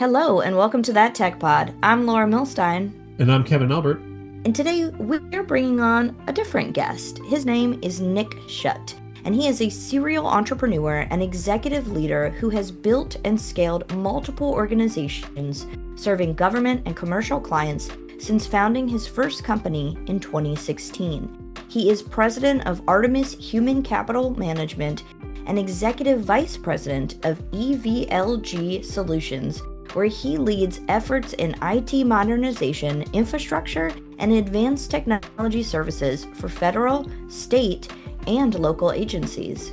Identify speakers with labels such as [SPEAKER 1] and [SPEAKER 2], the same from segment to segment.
[SPEAKER 1] Hello, and welcome to That Tech Pod. I'm Laura Milstein,
[SPEAKER 2] And I'm Kevin Albert.
[SPEAKER 1] and today we're bringing on a different guest. His name is Nick Shutt, and he is a serial entrepreneur and executive leader who has built and scaled multiple organizations serving government and commercial clients since founding his first company in 2016. He is president of Artemis Human Capital Management and executive vice president of EVLG Solutions, where he leads efforts in IT modernization, infrastructure, and advanced technology services for federal, state, and local agencies.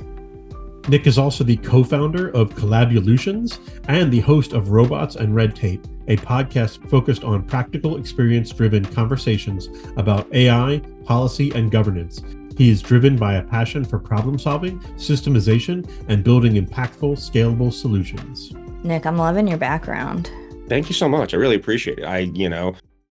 [SPEAKER 2] Nick is also the co-founder of Collabulutions and the host of Robots and Red Tape, a podcast focused on practical, experience-driven conversations about AI, policy, and governance. He is driven by a passion for problem-solving, systemization, and building impactful, scalable solutions.
[SPEAKER 1] Nick, I'm loving your background.
[SPEAKER 3] Thank you so much. I really appreciate it.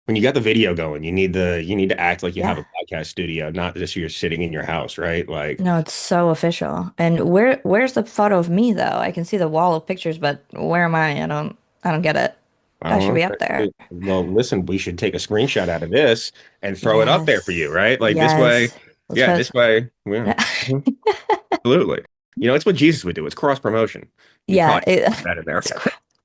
[SPEAKER 3] When you got the video going, you need to act like you have a podcast studio, not just you're sitting in your house, right? Like,
[SPEAKER 1] No, it's so official. And where's the photo of me though? I can see the wall of pictures, but where am I? I don't get it.
[SPEAKER 3] I
[SPEAKER 1] I should
[SPEAKER 3] don't
[SPEAKER 1] be
[SPEAKER 3] know.
[SPEAKER 1] up there.
[SPEAKER 3] Well, listen, we should take a screenshot out of this and throw it up there for you,
[SPEAKER 1] Yes.
[SPEAKER 3] right? Like this way,
[SPEAKER 1] Yes. Let's
[SPEAKER 3] yeah,
[SPEAKER 1] put
[SPEAKER 3] this way, yeah, mhm, absolutely. It's what Jesus would do. It's cross promotion. You
[SPEAKER 1] yeah,
[SPEAKER 3] probably
[SPEAKER 1] it,
[SPEAKER 3] put that in there.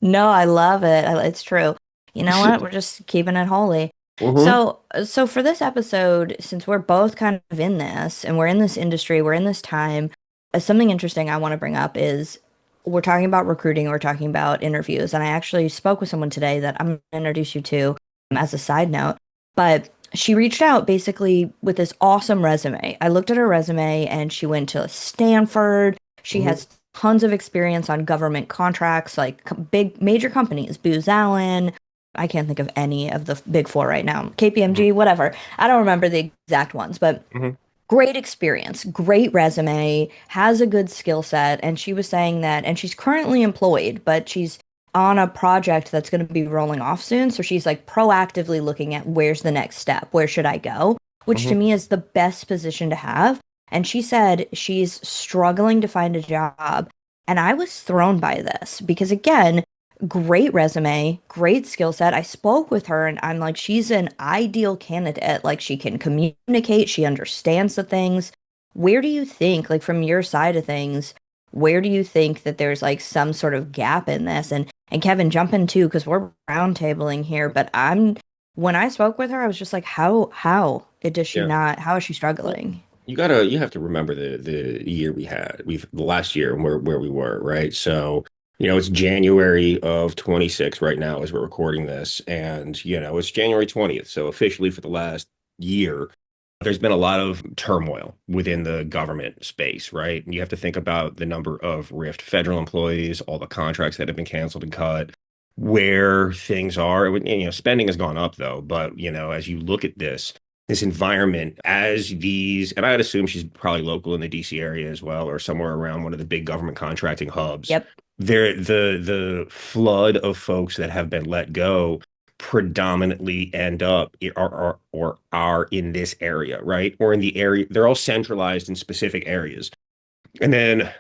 [SPEAKER 1] no, I love it. It's true. You know what? We're just keeping it holy.
[SPEAKER 3] hmm
[SPEAKER 1] So for this episode, since we're both kind of in this and we're in this industry, we're in this time, something interesting I want to bring up is we're talking about recruiting, we're talking about interviews, and I actually spoke with someone today that I'm going to introduce you to as a side note, but she reached out basically with this awesome resume. I looked at her resume and she went to Stanford. She
[SPEAKER 3] hmm
[SPEAKER 1] has tons of experience on government contracts, like big major companies, Booz Allen. I can't think of any of the big four right now. KPMG, whatever. I don't remember the exact ones, but
[SPEAKER 3] hmm
[SPEAKER 1] great experience, great resume, has a good skill set. And she was saying that, and she's currently employed, but she's on a project that's going to be rolling off soon. So she's like proactively looking at where's the next step? Where should I go? Which to
[SPEAKER 3] hmm
[SPEAKER 1] me is the best position to have. And she said she's struggling to find a job. And I was thrown by this because, again, great resume, great skill set. I spoke with her and I'm like, she's an ideal candidate. Like, she can communicate, she understands the things. Where do you think, like, from your side of things, where do you think that there's like some sort of gap in this? And Kevin, jump in too, because we're roundtabling here. But when I spoke with her, I was just like, how does she
[SPEAKER 3] Yeah.
[SPEAKER 1] not? How is she struggling?
[SPEAKER 3] You have to remember the year the last year and where we were, right? So, it's January of 26 right now as we're recording this, and it's January 20th. So officially for the last year, there's been a lot of turmoil within the government space, right? And you have to think about the number of RIFT federal employees, all the contracts that have been canceled and cut, where things are. Spending has gone up though, but as you look at this environment and I'd assume she's probably local in the DC area as well, or somewhere around one of the big government contracting hubs.
[SPEAKER 1] Yep.
[SPEAKER 3] The flood of folks that have been let go predominantly end up or are in this area, right? Or in the area, they're all centralized in specific areas. And then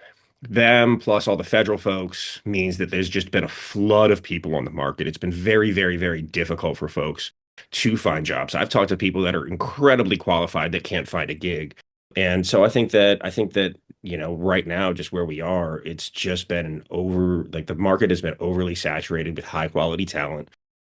[SPEAKER 3] them plus all the federal folks means that there's just been a flood of people on the market. It's been very, very, very difficult for folks to find jobs. I've talked to people that are incredibly qualified that can't find a gig. And so I think that, right now, just where we are, it's just been like the market has been overly saturated with high quality talent,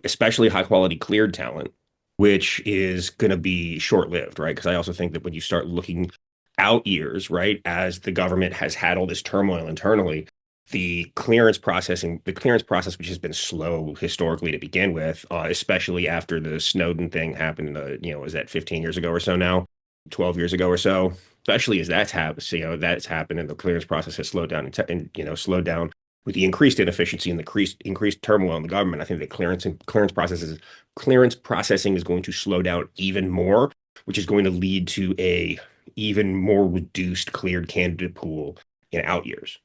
[SPEAKER 3] especially high quality cleared talent, which is going to be short lived, right? Because I also think that when you start looking out years, right, as the government has had all this turmoil internally, the clearance process, which has been slow historically to begin with, especially after the Snowden thing happened, was that 15 years ago or so now, 12 years ago or so, especially as that's happened and the clearance process has slowed down slowed down with the increased inefficiency and the increased turmoil in the government. I think that clearance processing is going to slow down even more, which is going to lead to a even more reduced cleared candidate pool in out years.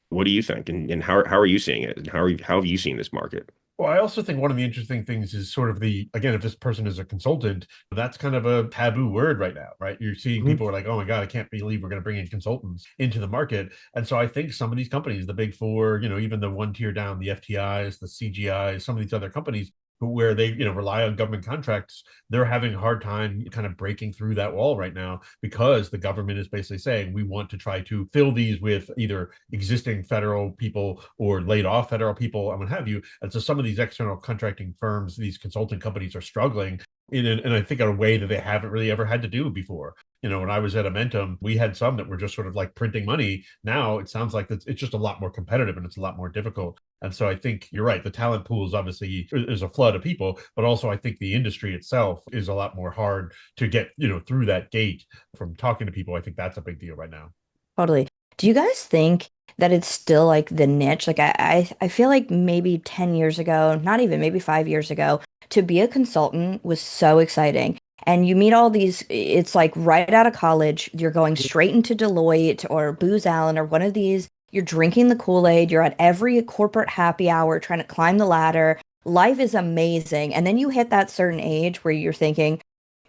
[SPEAKER 3] What do you think? And how are you seeing it? And how have you seen this market?
[SPEAKER 2] Well, I also think one of the interesting things is sort of again, if this person is a consultant, that's kind of a taboo word right now, right? You're seeing
[SPEAKER 3] Mhm.
[SPEAKER 2] people are like, oh my God, I can't believe we're going to bring in consultants into the market. And so I think some of these companies, the big four, even the one tier down, the FTIs, the CGIs, some of these other companies where they, rely on government contracts, they're having a hard time kind of breaking through that wall right now because the government is basically saying we want to try to fill these with either existing federal people or laid off federal people and what have you. And so some of these external contracting firms, these consulting companies are struggling and I think in a way that they haven't really ever had to do before. When I was at Amentum, we had some that were just sort of like printing money. Now it sounds like it's just a lot more competitive and it's a lot more difficult. And so I think you're right. The talent pool is obviously is a flood of people, but also I think the industry itself is a lot more hard to get, through that gate from talking to people. I think that's a big deal right now.
[SPEAKER 1] Totally. Do you guys think that it's still like the niche? Like I feel like maybe 10 years ago, not even maybe 5 years ago, to be a consultant was so exciting. And you meet all these, it's like right out of college, you're going straight into Deloitte or Booz Allen or one of these. You're drinking the Kool-Aid, you're at every corporate happy hour trying to climb the ladder. Life is amazing. And then you hit that certain age where you're thinking,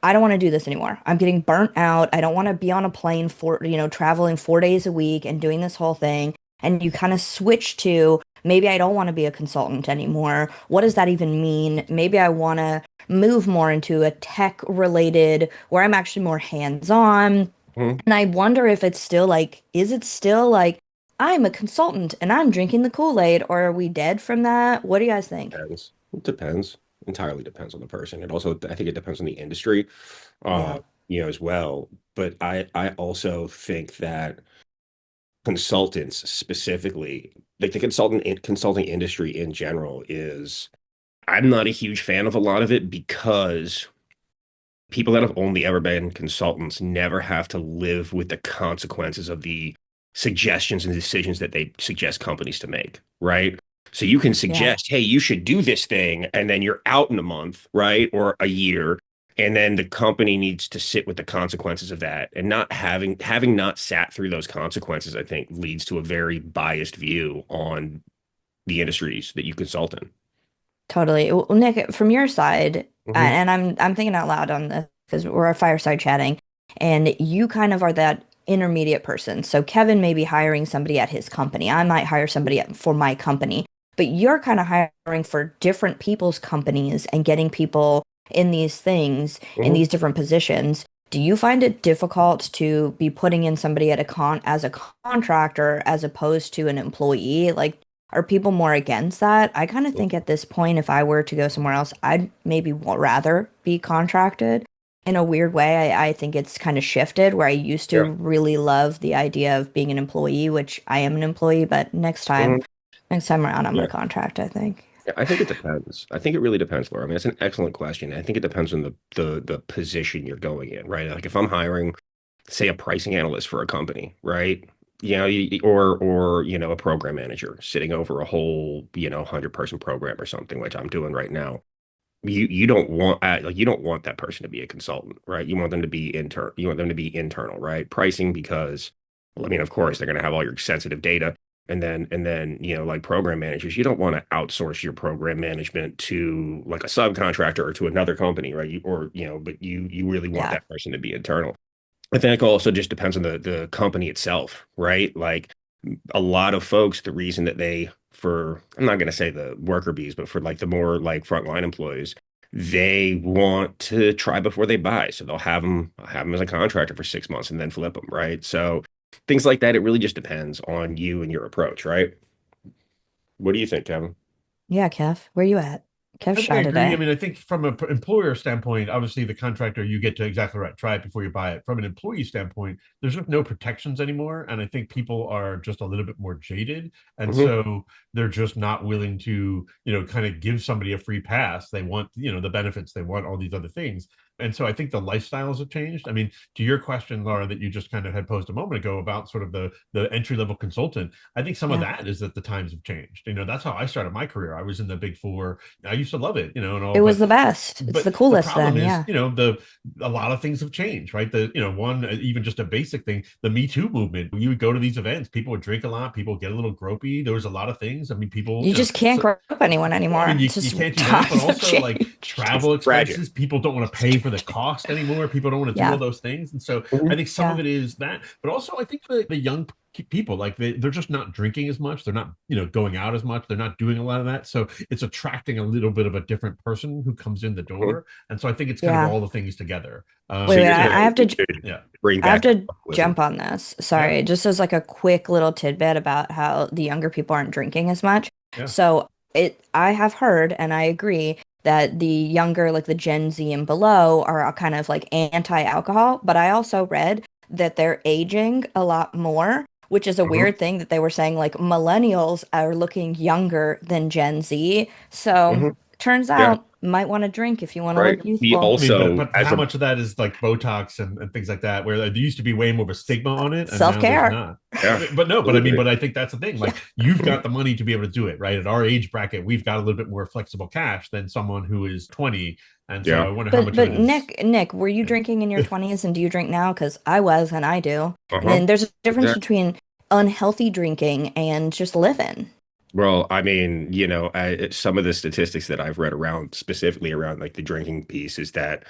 [SPEAKER 1] I don't want to do this anymore. I'm getting burnt out. I don't want to be on a plane for, traveling 4 days a week and doing this whole thing. And you kind of switch to maybe I don't want to be a consultant anymore. What does that even mean? Maybe I want to move more into a tech related where I'm actually more hands-on.
[SPEAKER 3] Mhm.
[SPEAKER 1] And I wonder if it's still like, is it still like I'm a consultant and I'm drinking the Kool-Aid, or are we dead from that? What do you guys think?
[SPEAKER 3] Depends. It depends. Entirely depends on the person. And also, I think it depends on the industry,
[SPEAKER 1] Yeah.
[SPEAKER 3] as well. But I also think that consultants specifically, like the consulting industry in general, I'm not a huge fan of a lot of it because people that have only ever been consultants never have to live with the consequences of the suggestions and decisions that they suggest companies to make, right? So you can
[SPEAKER 1] Yeah.
[SPEAKER 3] suggest, hey, you should do this thing, and then you're out in a month, right? Or a year. And then the company needs to sit with the consequences of that. And not having not sat through those consequences, I think leads to a very biased view on the industries that you consult in.
[SPEAKER 1] Totally. Well, Nick, from your side,
[SPEAKER 3] Hmm.
[SPEAKER 1] and I'm thinking out loud on this because we're a fireside chatting, and you kind of are that intermediate person. So Kevin may be hiring somebody at his company. I might hire somebody for my company, but you're kind of hiring for different people's companies and getting people in these things in
[SPEAKER 3] Hmm.
[SPEAKER 1] these different positions. Do you find it difficult to be putting in somebody at a con as a contractor as opposed to an employee? Like, are people more against that? I kind of think at this point, if I were to go somewhere else, I'd maybe rather be contracted. In a weird way, I think it's kind of shifted where I used to
[SPEAKER 3] Yeah.
[SPEAKER 1] really love the idea of being an employee, which I am an employee, but
[SPEAKER 3] Hmm.
[SPEAKER 1] next time around, I'm
[SPEAKER 3] Yeah.
[SPEAKER 1] gonna contract, I think.
[SPEAKER 3] Yeah, I think it depends. I think it really depends, Laura. I mean, it's an excellent question. I think it depends on the position you're going in, right? Like if I'm hiring, say, a pricing analyst for a company, right? Or a program manager sitting over a whole 100-person program or something, which I'm doing right now. You don't want you don't want that person to be a consultant, right? You want them to be intern. You want them to be internal, right? Pricing because, well, I mean, of course, they're going to have all your sensitive data. And then, like program managers, you don't want to outsource your program management to like a subcontractor or to another company, right? But you really want
[SPEAKER 1] Yeah.
[SPEAKER 3] that person to be internal. I think it also just depends on the company itself, right? Like a lot of folks, the reason that I'm not going to say the worker bees, but for like the more like frontline employees, they want to try before they buy. So they'll have them as a contractor for 6 months and then flip them, right? So things like that, it really just depends on you and your approach, right? What do you think, Kevin?
[SPEAKER 1] Yeah, Kev, where you at? Kev's
[SPEAKER 2] I
[SPEAKER 1] shy
[SPEAKER 2] agree. I
[SPEAKER 1] today.
[SPEAKER 2] mean, I think from an employer standpoint, obviously the contractor, you get to exactly right, try it before you buy it. From an employee standpoint, there's just no protections anymore. And I think people are just a little bit more jaded. And
[SPEAKER 3] Hmm.
[SPEAKER 2] so they're just not willing to, kind of give somebody a free pass. They want, the benefits, they want all these other things. And so I think the lifestyles have changed. I mean, to your question, Laura, that you just kind of had posed a moment ago about sort of the entry level consultant, I think some of
[SPEAKER 1] Yeah.
[SPEAKER 2] that is that the times have changed. That's how I started my career. I was in the Big Four. I used to love it, and all,
[SPEAKER 1] It was the best. It's the
[SPEAKER 2] the
[SPEAKER 1] coolest
[SPEAKER 2] problem
[SPEAKER 1] then.
[SPEAKER 2] is,
[SPEAKER 1] Yeah.
[SPEAKER 2] a lot of things have changed, right? One, even just a basic thing, the Me Too movement. You would go to these events, people would drink a lot, people get a little gropey. There was a lot of things. I mean, people,
[SPEAKER 1] You just can't grow up anyone
[SPEAKER 2] well, I
[SPEAKER 1] anymore.
[SPEAKER 2] mean,
[SPEAKER 1] It's
[SPEAKER 2] you
[SPEAKER 1] just
[SPEAKER 2] can't do that, but
[SPEAKER 1] times have
[SPEAKER 2] also like
[SPEAKER 1] changed.
[SPEAKER 3] It's
[SPEAKER 2] travel
[SPEAKER 3] tragic.
[SPEAKER 2] expenses. People don't want to pay for the cost anymore. People don't want to do
[SPEAKER 1] Yeah.
[SPEAKER 2] all those things. And so I
[SPEAKER 3] Mhm.
[SPEAKER 2] think some of it is that, but also I think the young people, like they're just not drinking as much. They're not, going out as much. They're not doing a lot of that. So it's attracting a little bit of a different person who comes in the door. And so I think it's kind of
[SPEAKER 1] Yeah.
[SPEAKER 2] all the things together.
[SPEAKER 1] Wait,
[SPEAKER 3] So
[SPEAKER 1] wait,
[SPEAKER 3] you're
[SPEAKER 1] I
[SPEAKER 3] saying
[SPEAKER 1] have
[SPEAKER 3] we
[SPEAKER 1] to
[SPEAKER 3] should
[SPEAKER 2] Yeah.
[SPEAKER 3] bring
[SPEAKER 1] I have
[SPEAKER 3] back
[SPEAKER 1] to
[SPEAKER 3] capitalism.
[SPEAKER 1] jump on this. Sorry, just as like a quick little tidbit about how the younger people aren't drinking as much.
[SPEAKER 2] Yeah.
[SPEAKER 1] So I have heard and I agree that the younger, like the Gen Z and below, are kind of like anti-alcohol, but I also read that they're aging a lot more, which is a
[SPEAKER 3] Mhm.
[SPEAKER 1] weird thing that they were saying like millennials are looking younger than Gen Z. So
[SPEAKER 3] Mhm.
[SPEAKER 1] turns
[SPEAKER 3] Yeah,
[SPEAKER 1] out might want to drink if you want to
[SPEAKER 3] right.
[SPEAKER 1] look
[SPEAKER 3] We
[SPEAKER 1] youthful.
[SPEAKER 2] I mean,
[SPEAKER 3] also,
[SPEAKER 2] but
[SPEAKER 3] as
[SPEAKER 2] how
[SPEAKER 3] a
[SPEAKER 2] much of that is like Botox and things like that, where there used to be way more of a stigma on it, and now there's
[SPEAKER 1] Self-care.
[SPEAKER 2] not.
[SPEAKER 3] yeah,
[SPEAKER 2] But no, but I mean,
[SPEAKER 3] absolutely.
[SPEAKER 2] but I think that's the thing.
[SPEAKER 1] Yeah.
[SPEAKER 2] Like, you've got the money to be able to do it, right? At our age bracket, we've got a little bit more flexible cash than someone who is 20. And so
[SPEAKER 3] Yeah.
[SPEAKER 2] I wonder how
[SPEAKER 1] But
[SPEAKER 2] much of
[SPEAKER 1] but
[SPEAKER 2] it is.
[SPEAKER 1] Nick, were you drinking in your 20s and do you drink now? Because I was and I do. And
[SPEAKER 3] Uh-huh.
[SPEAKER 1] then there's a difference
[SPEAKER 3] Exactly.
[SPEAKER 1] between unhealthy drinking and just living.
[SPEAKER 3] Well, I mean, some of the statistics that I've read around, specifically around like the drinking piece, is that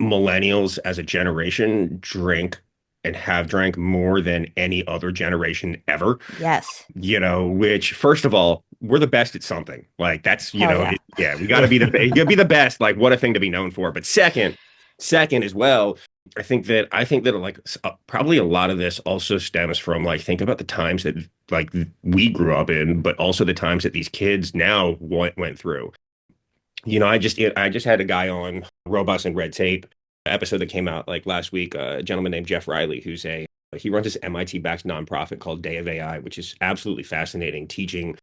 [SPEAKER 3] millennials as a generation drink and have drank more than any other generation ever.
[SPEAKER 1] Yes.
[SPEAKER 3] Which first of all, we're the best at something. Like that's,
[SPEAKER 1] Hell yeah.
[SPEAKER 3] yeah, we got to be you gotta be the best. Like what a thing to be known for. But second as well, I think that like probably a lot of this also stems from like think about the times that like we grew up in, but also the times that these kids now went through. I just had a guy on Robots and Red Tape episode that came out like last week, a gentleman named Jeff Riley, he runs this MIT-backed nonprofit called Day of AI, which is absolutely fascinating, teaching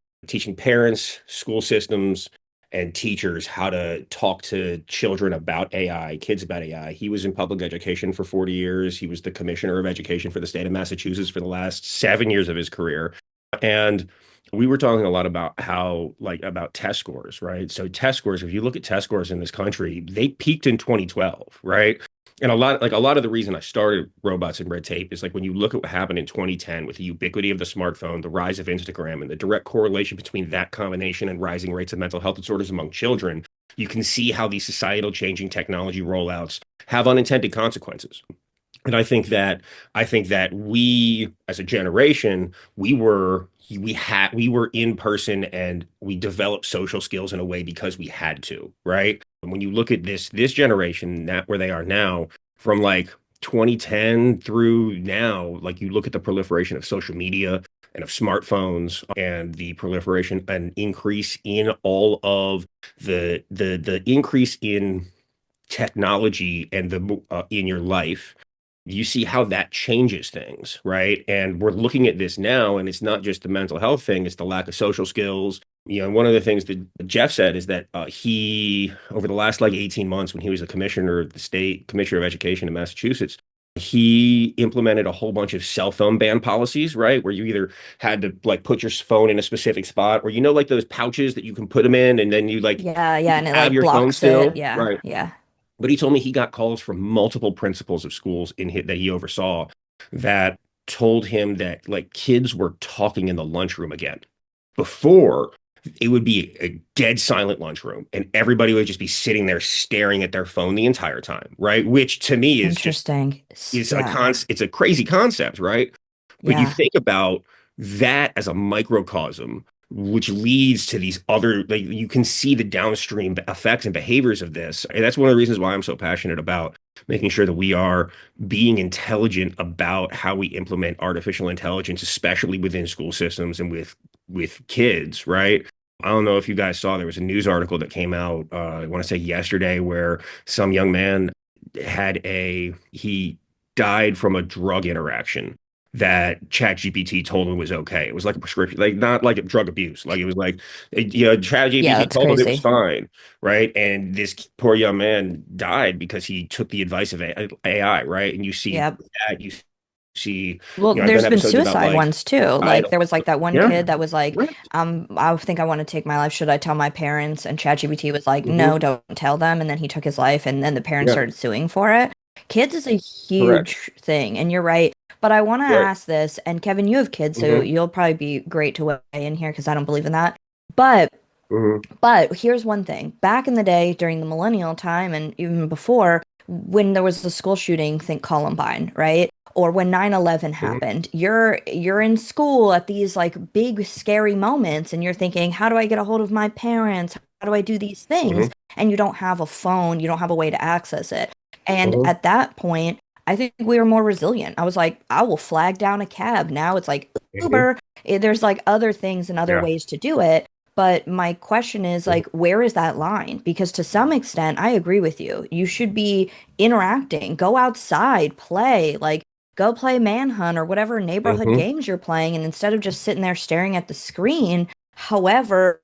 [SPEAKER 3] parents, school systems, and teachers how to talk to children about AI, kids about AI. He was in public education for 40 years. He was the commissioner of education for the state of Massachusetts for the last 7 years of his career. And we were talking a lot about about test scores, right? So test scores, if you look at test scores in this country, they peaked in 2012, right? And a lot of the reason I started Robots and Red Tape is like when you look at what happened in 2010 with the ubiquity of the smartphone, the rise of Instagram, and the direct correlation between that combination and rising rates of mental health disorders among children, you can see how these societal changing technology rollouts have unintended consequences. And I think that we as a generation, we were in person and we developed social skills in a way because we had to, right? And when you look at this generation, that where they are now, from like 2010 through now, like you look at the proliferation of social media and of smartphones and the proliferation and increase in all of the increase in technology and the in your life, you see how that changes things, right? And we're looking at this now, and it's not just the mental health thing, it's the lack of social skills. One of the things that Jeff said is that he, over the last like 18 months, when he was the commissioner of the state commissioner of education in Massachusetts, he implemented a whole bunch of cell phone ban policies, right? Where you either had to like put your phone in a specific spot, or like those pouches that you can put them in, and then
[SPEAKER 1] Yeah,
[SPEAKER 3] you
[SPEAKER 1] yeah, and it
[SPEAKER 3] have
[SPEAKER 1] like
[SPEAKER 3] your phone
[SPEAKER 1] blocks it.
[SPEAKER 3] still,
[SPEAKER 1] Yeah,
[SPEAKER 3] right?
[SPEAKER 1] yeah.
[SPEAKER 3] But he told me he got calls from multiple principals of schools that he oversaw that told him that like kids were talking in the lunchroom again. Before, it would be a dead silent lunchroom and everybody would just be sitting there staring at their phone the entire time, right? Which to me
[SPEAKER 1] Interesting. Yeah,
[SPEAKER 3] it's a crazy concept, right? But you
[SPEAKER 1] yeah.
[SPEAKER 3] think about that as a microcosm, which leads to these other, like you can see the downstream effects and behaviors of this. And that's one of the reasons why I'm so passionate about making sure that we are being intelligent about how we implement artificial intelligence, especially within school systems and with kids, right? I don't know if you guys saw, there was a news article that came out, I want to say yesterday, where some young man he died from a drug interaction that ChatGPT told him was okay. It was like a prescription, like not like a drug abuse. Like it was like,
[SPEAKER 1] Yeah,
[SPEAKER 3] ChatGPT
[SPEAKER 1] that's
[SPEAKER 3] told him it was
[SPEAKER 1] crazy.
[SPEAKER 3] fine, right? And this poor young man died because he took the advice of AI, right? And you see
[SPEAKER 1] Yep.
[SPEAKER 3] that, you see,
[SPEAKER 1] Well,
[SPEAKER 3] I've done
[SPEAKER 1] there's been
[SPEAKER 3] episodes about
[SPEAKER 1] suicide
[SPEAKER 3] like
[SPEAKER 1] ones too. Like
[SPEAKER 3] idle.
[SPEAKER 1] there was like that one
[SPEAKER 3] Yeah,
[SPEAKER 1] kid that was like,
[SPEAKER 3] right.
[SPEAKER 1] I think I want to take my life. Should I tell my parents? And ChatGPT was like, no,
[SPEAKER 3] Hmm.
[SPEAKER 1] don't tell them. And then he took his life, and then the parents
[SPEAKER 3] Yeah,
[SPEAKER 1] started suing for it. Kids is a
[SPEAKER 3] correct.
[SPEAKER 1] huge thing, and you're right. But I want to
[SPEAKER 3] Right.
[SPEAKER 1] ask this, and Kevin, you have kids, so
[SPEAKER 3] Hmm.
[SPEAKER 1] you'll probably be great to weigh in here because I don't believe in that. But
[SPEAKER 3] Hmm.
[SPEAKER 1] but here's one thing. Back in the day, during the millennial time and even before, when there was the school shooting, think Columbine, right? Or when 9/11
[SPEAKER 3] Hmm.
[SPEAKER 1] happened, you're in school at these like big scary moments and you're thinking, how do I get a hold of my parents? How do I do these things?
[SPEAKER 3] Hmm.
[SPEAKER 1] And you don't have a phone, you don't have a way to access it. And
[SPEAKER 3] Hmm.
[SPEAKER 1] at that point, I think we were more resilient. I was like, I will flag down a cab. Now it's like
[SPEAKER 3] Hmm.
[SPEAKER 1] Uber. There's like other things and other
[SPEAKER 3] Yeah.
[SPEAKER 1] ways to do it. But my question is
[SPEAKER 3] Hmm.
[SPEAKER 1] like, where is that line? Because to some extent, I agree with you. You should be interacting, go outside, play, like go play Manhunt or whatever neighborhood
[SPEAKER 3] Hmm.
[SPEAKER 1] games you're playing. And instead of just sitting there staring at the screen, however,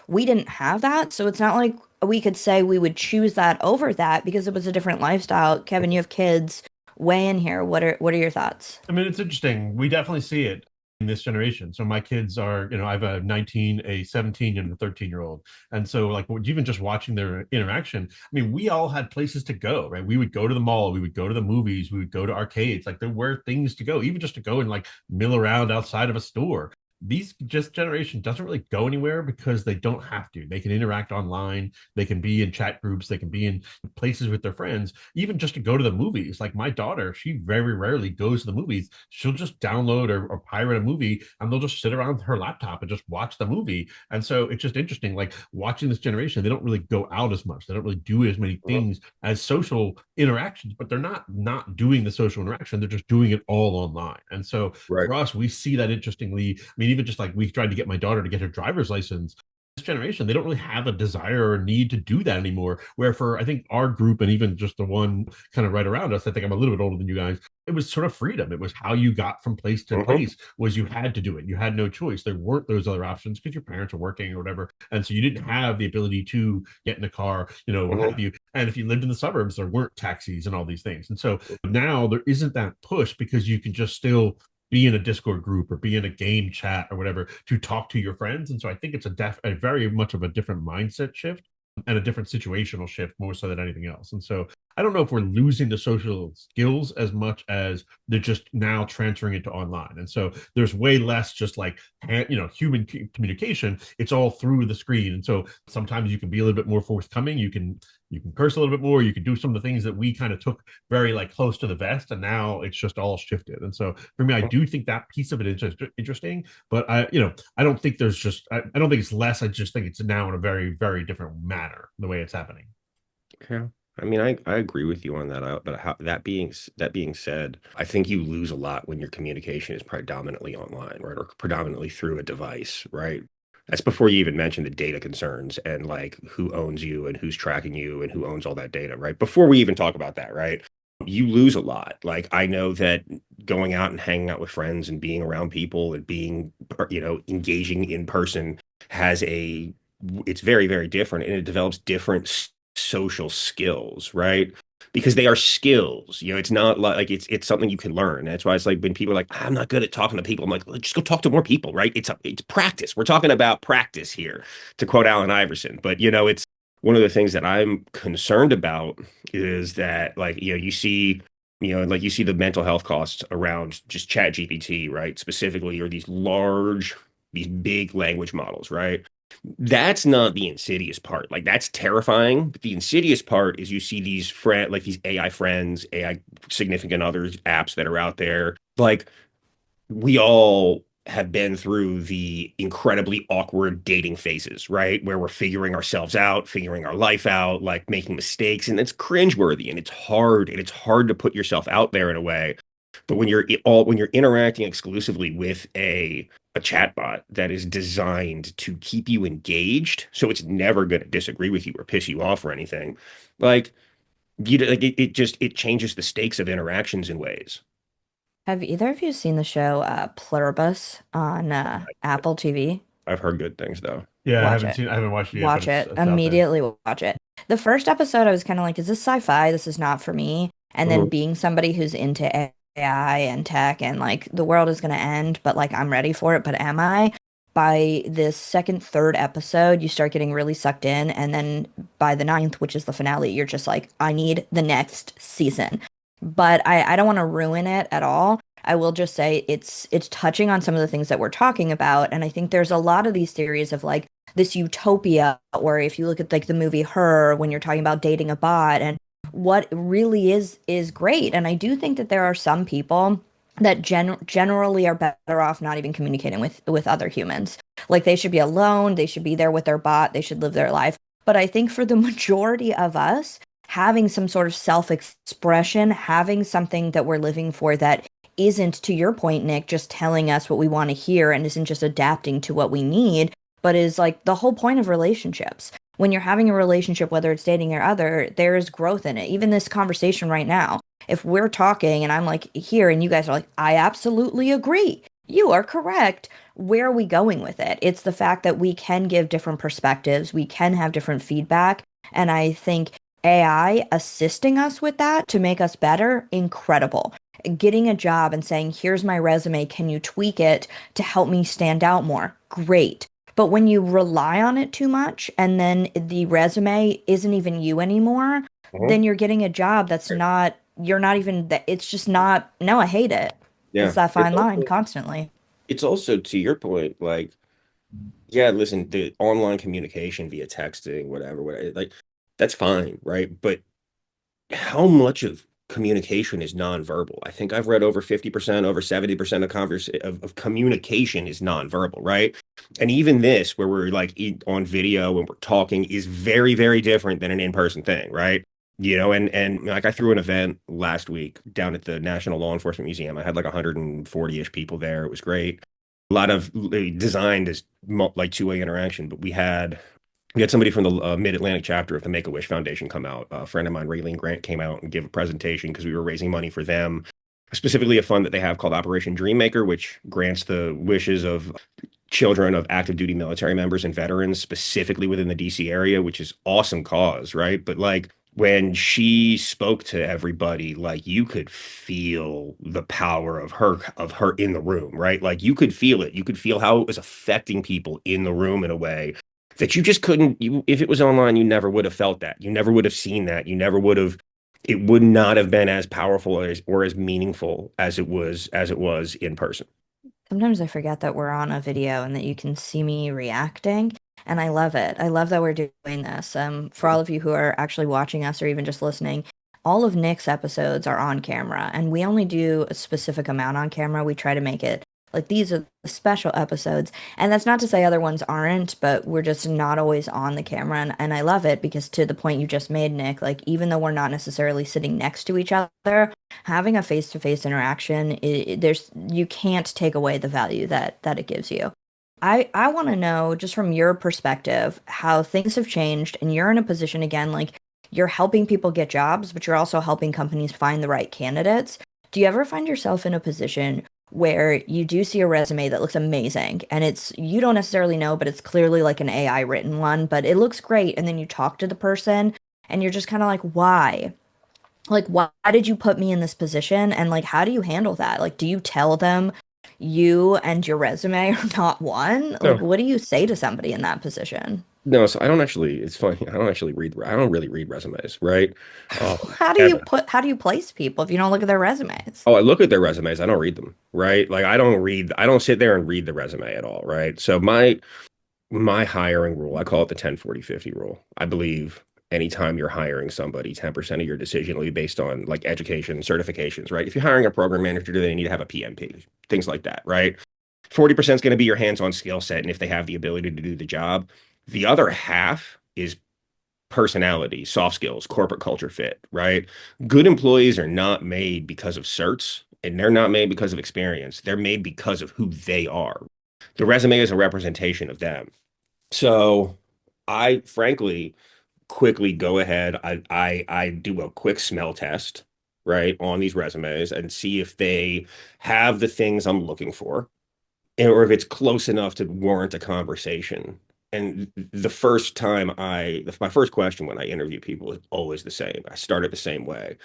[SPEAKER 1] we didn't have that. So it's not like we could say we would choose that over that because it was a different lifestyle. Kevin, you have kids. Weigh in here. What are your thoughts?
[SPEAKER 2] I mean, it's interesting. We definitely see it in this generation. So my kids are, I have a 19, a 17, and a 13-year-old. And so like even just watching their interaction, I mean, we all had places to go, right? We would go to the mall, we would go to the movies, we would go to arcades. Like there were things to go, even just to go and like mill around outside of a store. These just generation doesn't really go anywhere because they don't have to. They can interact online, they can be in chat groups, they can be in places with their friends, even just to go to the movies. Like my daughter, she very rarely goes to the movies. She'll just download or pirate a movie and they'll just sit around her laptop and just watch the movie. And so it's just interesting, like watching this generation, they don't really go out as much. They don't really do as many
[SPEAKER 3] Hmm.
[SPEAKER 2] things as social interactions, but they're not doing the social interaction. They're just doing it all online. And so
[SPEAKER 3] Right.
[SPEAKER 2] for us, we see that interestingly. I mean, even just like we tried to get my daughter to get her driver's license, this generation, they don't really have a desire or need to do that anymore. Where for I think our group and even just the one kind of right around us, I think I'm a little bit older than you guys. It was sort of freedom. It was how you got from place to
[SPEAKER 3] Hmm.
[SPEAKER 2] place. Was you had to do it. You had no choice. There weren't those other options because your parents are working or whatever, and so you didn't have the ability to get in a car, what
[SPEAKER 3] Hmm.
[SPEAKER 2] have you. And if you lived in the suburbs, there weren't taxis and all these things. And so now there isn't that push because you can just still be in a Discord group or be in a game chat or whatever to talk to your friends. And so I think it's a very much of a different mindset shift and a different situational shift more so than anything else. And so I don't know if we're losing the social skills as much as they're just now transferring it to online. And so there's way less just like human communication. It's all through the screen. And so sometimes you can be a little bit more forthcoming. You can curse a little bit more. You can do some of the things that we kind of took very like close to the vest, and now it's just all shifted. And so for me, I do think that piece of it is just interesting. But I don't think there's just I don't think it's less. I just think it's now in a very very different manner the way it's happening.
[SPEAKER 3] Yeah. I mean, I agree with you on that. But that being said, I think you lose a lot when your communication is predominantly online, right, or predominantly through a device, right? That's before you even mention the data concerns and like who owns you and who's tracking you and who owns all that data, right? Before we even talk about that, right? You lose a lot. Like I know that going out and hanging out with friends and being around people and being, engaging in person has a it's very, very different and it develops different social skills, right? Because they are skills, it's not like it's something you can learn. That's why it's like when people are like, I'm not good at talking to people. I'm like, just go talk to more people, right? It's practice. We're talking about practice here, to quote Allen Iverson. But it's one of the things that I'm concerned about is that like, you see the mental health costs around just Chat GPT, right? Specifically, or these big language models, right? That's not the insidious part. Like that's terrifying. But the insidious part is you see like these AI friends, AI significant others apps that are out there. Like we all have been through the incredibly awkward dating phases, right? Where we're figuring ourselves out, figuring our life out, like making mistakes, and it's cringeworthy and it's hard to put yourself out there in a way. But when you're interacting exclusively with a chatbot that is designed to keep you engaged, so it's never going to disagree with you or piss you off or anything, like it changes the stakes of interactions in ways.
[SPEAKER 1] Have either of you seen the show Pluribus on Apple TV?
[SPEAKER 3] I've heard good things though.
[SPEAKER 2] Yeah,
[SPEAKER 1] Watch it.
[SPEAKER 2] I haven't watched it yet, but
[SPEAKER 1] Watch it.
[SPEAKER 2] it's out there.
[SPEAKER 1] Immediately watch it. The first episode, I was kind of like, is this sci-fi? This is not for me. And then
[SPEAKER 3] Mhm.
[SPEAKER 1] being somebody who's into AI and tech and like the world is going to end, but like I'm ready for it, but am I? By this second, third episode, you start getting really sucked in. And then by the ninth, which is the finale, you're just like, I need the next season. But I don't want to ruin it at all. I will just say it's touching on some of the things that we're talking about. And I think there's a lot of these theories of like, this utopia, or if you look at like the movie Her, when you're talking about dating a bot and what really is great. And I do think that there are some people that generally are better off not even communicating with other humans. Like they should be alone, they should be there with their bot, they should live their life. But I think for the majority of us, having some sort of self-expression, having something that we're living for that isn't, to your point, Nick, just telling us what we want to hear and isn't just adapting to what we need, but is like the whole point of relationships. When you're having a relationship, whether it's dating or other, there is growth in it. Even this conversation right now, if we're talking and I'm like here and you guys are like, I absolutely agree. You are correct. Where are we going with it? It's the fact that we can give different perspectives, we can have different feedback. And I think AI assisting us with that to make us better, incredible. Getting a job and saying, here's my resume, can you tweak it to help me stand out more? Great. But when you rely on it too much and then the resume isn't even you anymore,
[SPEAKER 3] Mhm.
[SPEAKER 1] then you're getting a job that's not, you're not even, it's just not, no, I hate it. It's
[SPEAKER 3] Yeah.
[SPEAKER 1] that fine line constantly.
[SPEAKER 3] It's also to your point, like, yeah, listen, the online communication via texting, whatever, like that's fine, right? But how much of communication is nonverbal? I think I've read over 50%, over 70% of communication is nonverbal, right? And even this, where we're like on video and we're talking, is very, very different than an in-person thing, right? And like I threw an event last week down at the National Law Enforcement Museum. I had like 140-ish people there. It was great. A lot of designed as like two-way interaction, but we had somebody from the Mid-Atlantic chapter of the Make-A-Wish Foundation come out. A friend of mine, Raylene Grant, came out and gave a presentation because we were raising money for them, specifically a fund that they have called Operation Dreammaker, which grants the wishes of children of active duty military members and veterans, specifically within the DC area, which is awesome cause, right? But like when she spoke to everybody, like you could feel the power of her in the room, right? Like you could feel it. You could feel how it was affecting people in the room in a way that you just couldn't you if it was online, you never would have felt that. You never would have seen that. You never would have it would not have been as powerful or as meaningful as it was in person.
[SPEAKER 1] Sometimes I forget that we're on a video and that you can see me reacting. And I love it. I love that we're doing this. For all of you who are actually watching us or even just listening, all of Nick's episodes are on camera, and we only do a specific amount on camera. We try to make it like these are the special episodes. And that's not to say other ones aren't, but we're just not always on the camera. And I love it because to the point you just made, Nick, like even though we're not necessarily sitting next to each other, having a face-to-face interaction, there's you can't take away the value that it gives you. I want to know just from your perspective how things have changed and you're in a position again like you're helping people get jobs, but you're also helping companies find the right candidates. Do you ever find yourself in a position where you do see a resume that looks amazing and it's you don't necessarily know, but it's clearly like an AI written one, but it looks great, and then you talk to the person and you're just kind of like, why? Like, why did you put me in this position? And like, how do you handle that? Like, do you tell them you and your resume are not one? Like,
[SPEAKER 3] No,
[SPEAKER 1] what do you say to somebody in that position?
[SPEAKER 3] no. So I don't actually. It's funny. I don't actually read. I don't really read resumes, right? Um, Ever.
[SPEAKER 1] How do you place people if you don't look at their resumes?
[SPEAKER 3] Oh, I look at their resumes. I don't read them, right? Like I don't read. I don't sit there and read the resume at all, right? So my hiring rule, I call it the 10-40-50 rule. I believe anytime you're hiring somebody, 10% of your decision will be based on like education, certifications, right? If you're hiring a program manager, they need to have a PMP, things like that, right? 40% is going to be your hands-on skill set, and if they have the ability to do the job. The other half is personality, soft skills, corporate culture fit, right? Good employees are not made because of certs, and they're not made because of experience. They're made because of who they are. The resume is a representation of them. So I frankly quickly go ahead. I do a quick smell test, right, on these resumes and see if they have the things I'm looking for, or if it's close enough to warrant a conversation. And the first time my first question when I interview people is always the same. I start it the same way.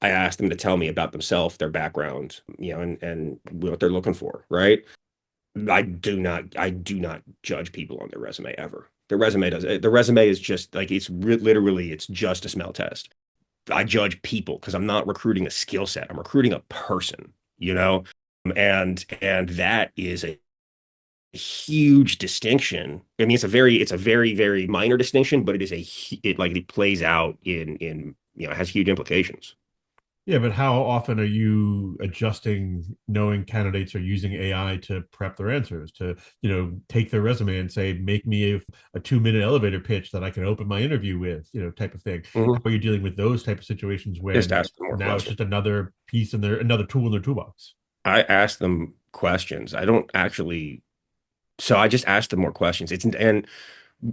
[SPEAKER 3] I ask them to tell me about themselves, their background, and what they're looking for, right? I do not judge people on their resume ever. The resume is just like literally it's just a smell test. I judge people because I'm not recruiting a skill set. I'm recruiting a person, you know? And that is a huge distinction. I mean, it's a very, very minor distinction, but it plays out in it has huge implications.
[SPEAKER 2] Yeah, but how often are you adjusting, knowing candidates are using AI to prep their answers, to, take their resume and say, make me a 2-minute elevator pitch that I can open my interview with, type of thing. How
[SPEAKER 3] Mhm.
[SPEAKER 2] are you dealing with those type of situations
[SPEAKER 3] Just
[SPEAKER 2] when
[SPEAKER 3] ask them more
[SPEAKER 2] now it's
[SPEAKER 3] questions.
[SPEAKER 2] just another piece in another tool in their toolbox?
[SPEAKER 3] I ask them questions. I don't actually, so I just ask them more questions. And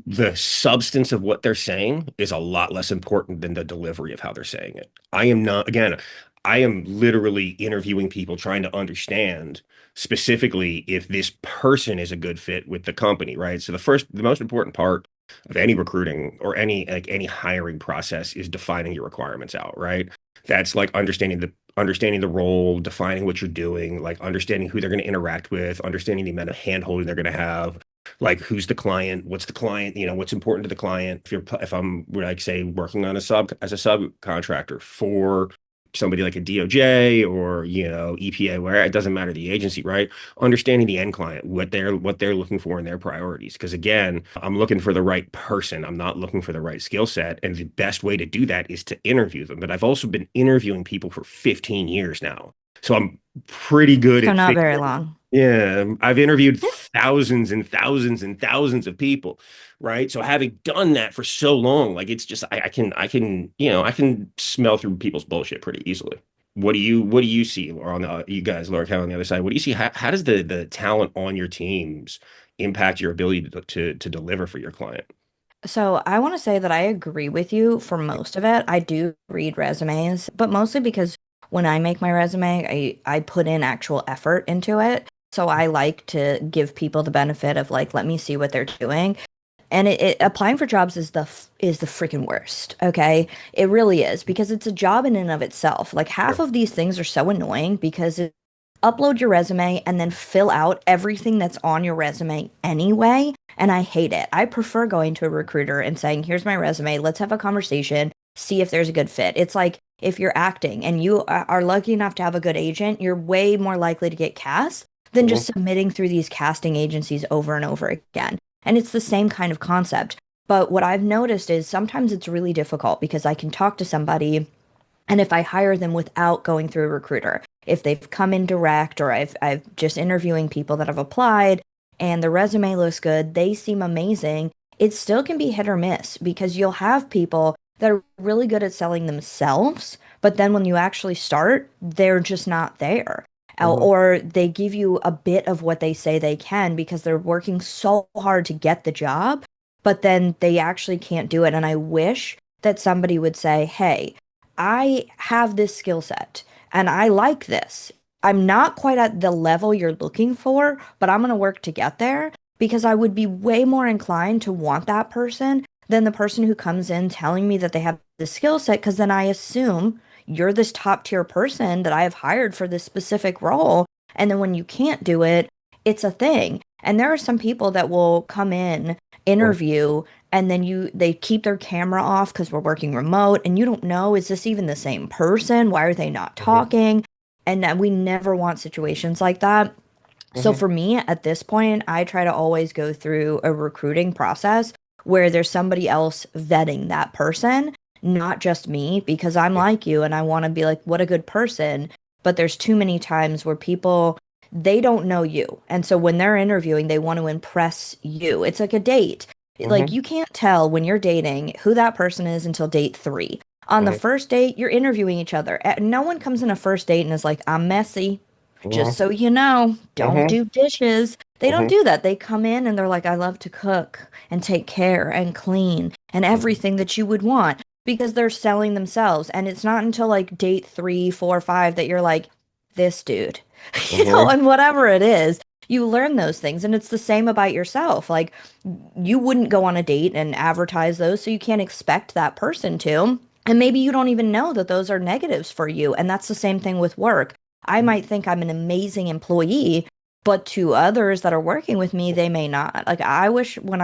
[SPEAKER 3] the substance of what they're saying is a lot less important than the delivery of how they're saying it. I am literally interviewing people trying to understand specifically if this person is a good fit with the company, right? So the most important part of any recruiting or any hiring process is defining your requirements out, right? That's like understanding the role, defining what you're doing, like understanding who they're going to interact with, understanding the amount of hand-holding they're going to have, like who's the client, what's the client, what's important to the client. If I'm like say working on as a subcontractor for somebody like a DOJ or EPA, where it doesn't matter the agency, right? Understanding the end client, what they're looking for in their priorities. Because again, I'm looking for the right person. I'm not looking for the right skill set. And the best way to do that is to interview them. But I've also been interviewing people for 15 years now. So I'm pretty good
[SPEAKER 1] So
[SPEAKER 3] at
[SPEAKER 1] not very
[SPEAKER 3] figuring.
[SPEAKER 1] long.
[SPEAKER 3] Yeah, I've interviewed thousands and thousands and thousands of people, right? So having done that for so long, like it's just I can smell through people's bullshit pretty easily. What do you see, or on you guys, Laura, Cal, on the other side? What do you see? How does the talent on your teams impact your ability to deliver for your client?
[SPEAKER 1] So I want to say that I agree with you for most of it. I do read resumes, but mostly because when I make my resume, I put in actual effort into it. So I like to give people the benefit of like, let me see what they're doing. And applying for jobs is the freaking worst. Okay, it really is because it's a job in and of itself. Like half
[SPEAKER 3] Sure.
[SPEAKER 1] of these things are so annoying because upload your resume and then fill out everything that's on your resume anyway. And I hate it. I prefer going to a recruiter and saying, here's my resume. Let's have a conversation, see if there's a good fit. It's like if you're acting and you are lucky enough to have a good agent, you're way more likely to get cast than
[SPEAKER 3] Mhm.
[SPEAKER 1] just submitting through these casting agencies over and over again. And it's the same kind of concept. But what I've noticed is sometimes it's really difficult because I can talk to somebody and if I hire them without going through a recruiter, if they've come in direct or I've just interviewing people that have applied and the resume looks good, they seem amazing, it still can be hit or miss because you'll have people that are really good at selling themselves, but then when you actually start, they're just not there.
[SPEAKER 3] Mhm.
[SPEAKER 1] Or they give you a bit of what they say they can because they're working so hard to get the job, but then they actually can't do it. And I wish that somebody would say, hey, I have this skill set and I like this. I'm not quite at the level you're looking for, but I'm going to work to get there because I would be way more inclined to want that person than the person who comes in telling me that they have the skill set because then I assume you're this top tier person that I have hired for this specific role. And then when you can't do it, it's a thing. And there are some people that will come in,
[SPEAKER 3] Mhm.
[SPEAKER 1] interview, and then they keep their camera off because we're working remote and you don't know, is this even the same person? Why are they not
[SPEAKER 3] Mhm.
[SPEAKER 1] talking? And we never want situations like that. So
[SPEAKER 3] Mhm.
[SPEAKER 1] for me at this point, I try to always go through a recruiting process where there's somebody else vetting that person, not just me, because I'm like you and I want to be like, what a good person. But there's too many times where people, they don't know you. And so when they're interviewing, they want to impress you. It's like a date. Like
[SPEAKER 3] Mhm.
[SPEAKER 1] you can't tell when you're dating who that person is until date three. On the
[SPEAKER 3] Mhm.
[SPEAKER 1] first date, you're interviewing each other. No one comes in a first date and is like, I'm messy. Just
[SPEAKER 3] Mhm.
[SPEAKER 1] so you know, don't
[SPEAKER 3] Mhm.
[SPEAKER 1] do dishes. They don't
[SPEAKER 3] Mhm.
[SPEAKER 1] do that. They come in and they're like, I love to cook and take care and clean and
[SPEAKER 3] Mhm.
[SPEAKER 1] everything that you would want. because they're selling themselves. And it's not until like date 3, 4, 5 that you're like, this dude,
[SPEAKER 3] Mhm.
[SPEAKER 1] and whatever it is, you learn those things. And it's the same about yourself. Like, you wouldn't go on a date and advertise those, so you can't expect that person to. And maybe you don't even know that those are negatives for you. And that's the same thing with work. I might think I'm an amazing employee, but to others that are working with me, they may not. Like, I wish when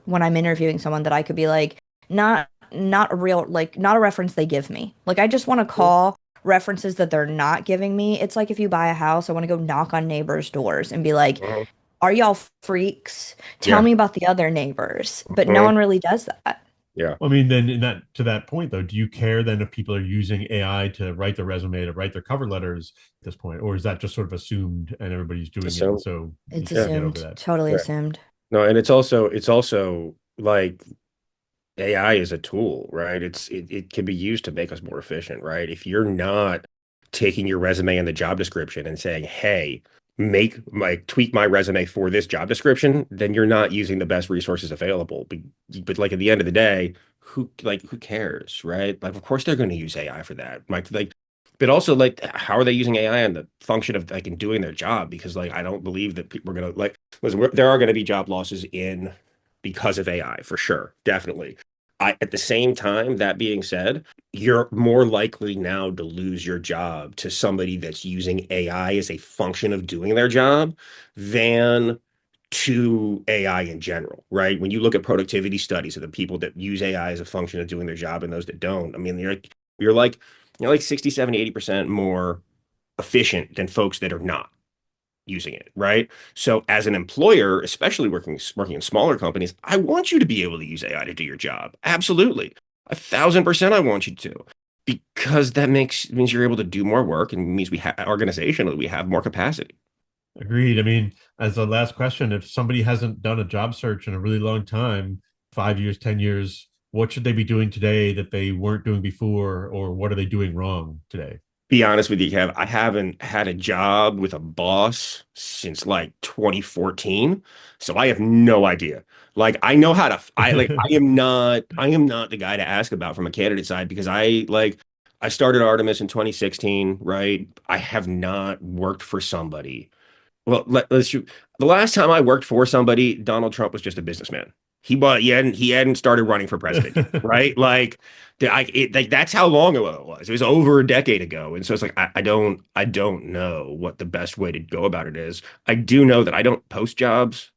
[SPEAKER 1] when I'm interviewing someone that I could be like, not a real, like, not a reference they give me. Like, I just want to call references that they're not giving me. It's like if you buy a house, I want to go knock on neighbors' doors and be like,
[SPEAKER 3] Mhm.
[SPEAKER 1] are y'all freaks? Tell
[SPEAKER 3] Yeah.
[SPEAKER 1] me about the other neighbors. But no
[SPEAKER 3] Mhm.
[SPEAKER 1] one really does that.
[SPEAKER 3] Yeah.
[SPEAKER 2] I mean, then in that to that point though, do you care then if people are using AI to write their resume, to write their cover letters at this point, or is that just sort of assumed and everybody's doing it, and
[SPEAKER 3] So,
[SPEAKER 2] so you
[SPEAKER 1] It's
[SPEAKER 2] should
[SPEAKER 3] yeah.
[SPEAKER 2] get over
[SPEAKER 1] assumed,
[SPEAKER 2] that?
[SPEAKER 1] totally
[SPEAKER 3] Yeah.
[SPEAKER 1] assumed.
[SPEAKER 3] No, and it's also like AI is a tool, right? It can be used to make us more efficient, right? If you're not taking your resume and the job description and saying, "Hey, make like tweak my resume for this job description," then you're not using the best resources available. But like at the end of the day, who cares, right? Like of course they're going to use AI for that. But also like how are they using AI on the function of like in doing their job? Because like I don't believe that people are going to like listen, there are going to be job losses in because of AI for sure, definitely. At the same time, that being said, you're more likely now to lose your job to somebody that's using AI as a function of doing their job than to AI in general, right? When you look at productivity studies of the people that use AI as a function of doing their job and those that don't, I mean, you're like you're like 60, 70, 80% more efficient than folks that are not using it, right? So as an employer, especially working in smaller companies, I want you to be able to use AI to do your job. Absolutely. 1,000% I want you to. Because that means you're able to do more work and means we have organizationally we have more capacity.
[SPEAKER 2] Agreed. I mean, as a last question, if somebody hasn't done a job search in a really long time, 5 years, 10 years, what should they be doing today that they weren't doing before, or what are they doing wrong today?
[SPEAKER 3] Be honest with you, Kev, I haven't had a job with a boss since like 2014, so I have no idea. Like I know how to I am not the guy to ask about from a candidate side because I started Artemis in 2016, right? I have not worked for somebody. Well, let's shoot. The last time I worked for somebody, Donald Trump was just a businessman. He hadn't started running for president yet, right? Like that's how long ago it was. It was over a decade ago, and so it's like I don't know what the best way to go about it is. I do know that I don't post jobs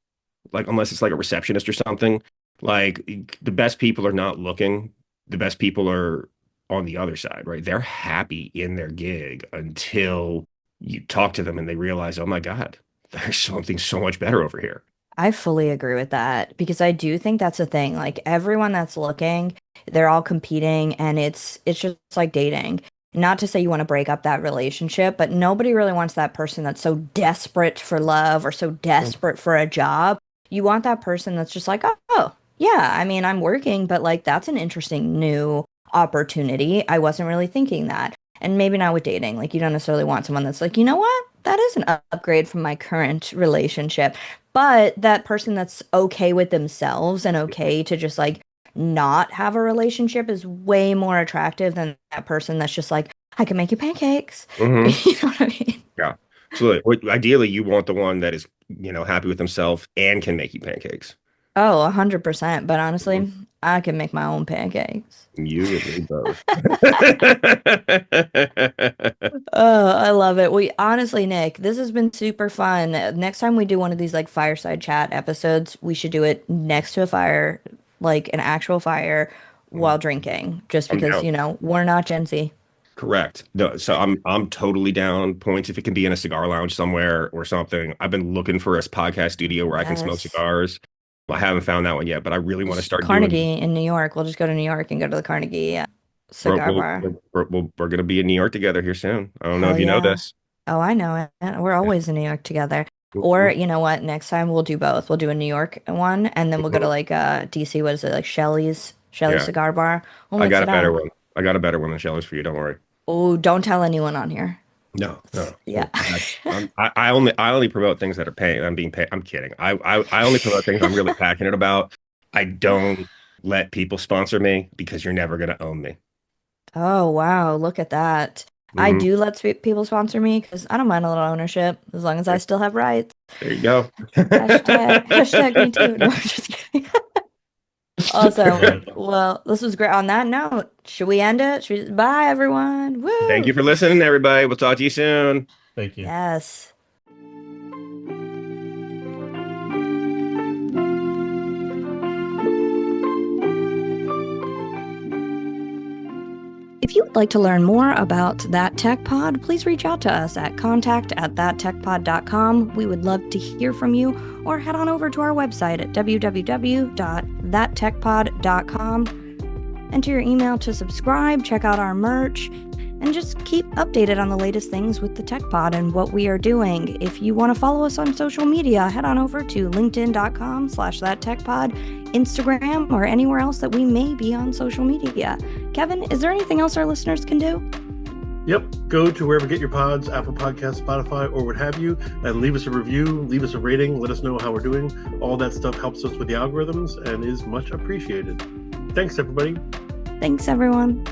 [SPEAKER 3] like unless it's like a receptionist or something. Like the best people are not looking. The best people are on the other side, right? They're happy in their gig until you talk to them and they realize, oh my God, there's something so much better over here.
[SPEAKER 1] I fully agree with that because I do think that's a thing. Like, everyone that's looking, they're all competing, and it's just like dating. Not to say you want to break up that relationship, but nobody really wants that person that's so desperate for love or so desperate for a job. You want that person that's just like, oh, yeah, I mean, I'm working, but like that's an interesting new opportunity. I wasn't really thinking that. And maybe not with dating. Like, you don't necessarily want someone that's like, you know what? That is an upgrade from my current relationship. But that person that's okay with themselves and okay to just like not have a relationship is way more attractive than that person that's just like, I can make you pancakes.
[SPEAKER 3] Hmm.
[SPEAKER 1] You know what I mean?
[SPEAKER 3] Yeah, absolutely. Ideally, you want the one that is, happy with himself and can make you pancakes.
[SPEAKER 1] Oh, 100%. But
[SPEAKER 3] Mhm.
[SPEAKER 1] honestly, I can make my own pancakes.
[SPEAKER 3] You and me both.
[SPEAKER 1] Oh, I love it. We honestly, Nick, this has been super fun. Next time we do one of these like fireside chat episodes, we should do it next to a fire, like an actual fire while drinking, just
[SPEAKER 3] I'm
[SPEAKER 1] because,
[SPEAKER 3] down.
[SPEAKER 1] we're not Gen Z.
[SPEAKER 3] Correct. No, so I'm totally down points if it can be in a cigar lounge somewhere or something. I've been looking for a podcast studio where I can smoke
[SPEAKER 1] Yes.
[SPEAKER 3] cigars. I haven't found that one yet, but I really want to start doing.
[SPEAKER 1] Carnegie in New York. We'll just go to New York and go to the Carnegie
[SPEAKER 3] We're
[SPEAKER 1] cigar
[SPEAKER 3] we're
[SPEAKER 1] bar.
[SPEAKER 3] we're going to be in New York together here soon. I don't know
[SPEAKER 1] Hell
[SPEAKER 3] if you know
[SPEAKER 1] yeah.
[SPEAKER 3] this.
[SPEAKER 1] Oh, I know it. We're
[SPEAKER 3] Yeah.
[SPEAKER 1] always in New York together. Or
[SPEAKER 3] Mhm.
[SPEAKER 1] you know what? Next time we'll do both. We'll do a New York one and then we'll go to
[SPEAKER 3] Mhm.
[SPEAKER 1] like DC, what is it, like Shelley's
[SPEAKER 3] Yeah,
[SPEAKER 1] cigar bar. We'll
[SPEAKER 3] I
[SPEAKER 1] mix
[SPEAKER 3] got a
[SPEAKER 1] it
[SPEAKER 3] better
[SPEAKER 1] up.
[SPEAKER 3] one. I got a better one than Shelley's for you. Don't worry.
[SPEAKER 1] Oh, don't tell anyone on here.
[SPEAKER 3] No, no.
[SPEAKER 1] Yeah.
[SPEAKER 3] I only promote things that are paid. I'm being paid. I'm kidding. I only promote things I'm really passionate about. I don't. let people sponsor me because you're never going to own me.
[SPEAKER 1] Oh, wow. Look at that. I
[SPEAKER 3] Mhm.
[SPEAKER 1] do let people sponsor me because I don't mind a little ownership as long as I still have rights.
[SPEAKER 3] There you go.
[SPEAKER 1] Hashtag me too. No, I'm just kidding. Awesome.
[SPEAKER 2] Right.
[SPEAKER 1] Well, this was great. On that note, should we end it? Bye, everyone.
[SPEAKER 3] Thank you
[SPEAKER 1] Woo!
[SPEAKER 3] for listening, everybody. We'll talk to you soon.
[SPEAKER 2] Thank you.
[SPEAKER 1] Yes. If you would like to learn more about That Tech Pod, please reach out to us at contact@thattechpod.com. We would love to hear from you, or head on over to our website at www.thattechpod.com. Enter your email to subscribe, check out our merch, and just keep updated on the latest things with the Tech Pod and what we are doing. If you want to follow us on social media, head on over to linkedin.com/thattechpod, Instagram, or anywhere else that we may be on social media. Kevin, is there anything else our listeners can do?
[SPEAKER 2] Yep. Go to wherever you get your pods, Apple Podcasts, Spotify, or what have you, and leave us a review, leave us a rating, let us know how we're doing. All that stuff helps us with the algorithms and is much appreciated. Thanks, everybody.
[SPEAKER 1] Thanks, everyone.